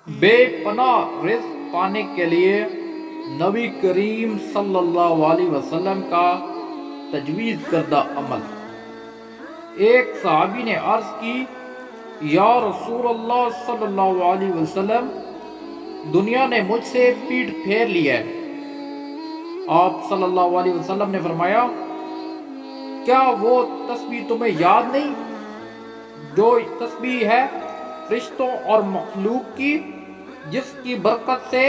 بے پناہ رزق پانے کے لیے نبی کریم صلی اللہ علیہ وسلم کا تجویز کردہ عمل۔ ایک صحابی نے عرض کی، یا رسول اللہ صلی اللہ علیہ وسلم، دنیا نے مجھ سے پیٹھ پھیر لی ہے۔ آپ صلی اللہ علیہ وسلم نے فرمایا، کیا وہ تسبیح تمہیں یاد نہیں جو تسبیح ہے فرشتوں اور مخلوق کی، جس کی برکت سے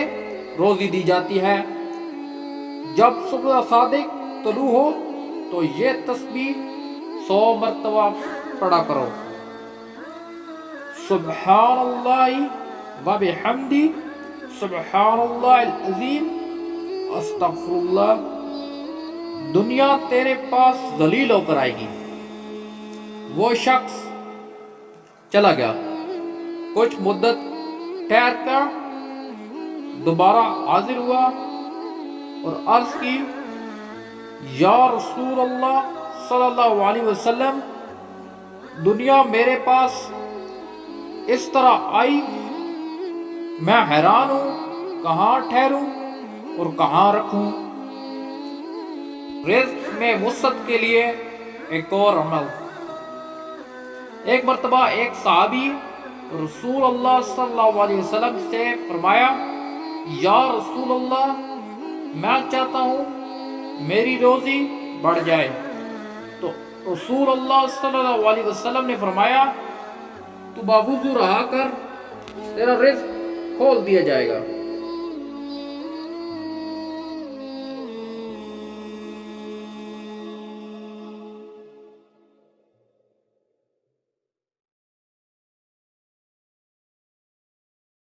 روزی دی جاتی ہے؟ جب صبح صادق طلوع ہو تو یہ تسبیح 100 مرتبہ پڑھا کرو، سبحان اللہ و بحمدہ، سبحان اللہ العظیم، استغفر اللہ۔ دنیا تیرے پاس ذلیل ہو کر آئے گی۔ وہ شخص چلا گیا، کچھ مدت ٹھہر کر دوبارہ حاضر ہوا اور عرض کی، یا رسول اللہ صلی اللہ علیہ وسلم، دنیا میرے پاس اس طرح آئی، میں حیران ہوں، کہاں ٹھہروں اور کہاں رکھوں؟ رزق میں وسعت کے لیے ایک اور عمل۔ ایک مرتبہ ایک صحابی رسول اللہ صلی اللہ علیہ وسلم سے فرمایا، یا رسول اللہ، میں چاہتا ہوں میری روزی بڑھ جائے۔ تو رسول اللہ صلی اللہ علیہ وسلم نے فرمایا، تو باوضو رہا کر، تیرا رزق کھول دیا جائے گا۔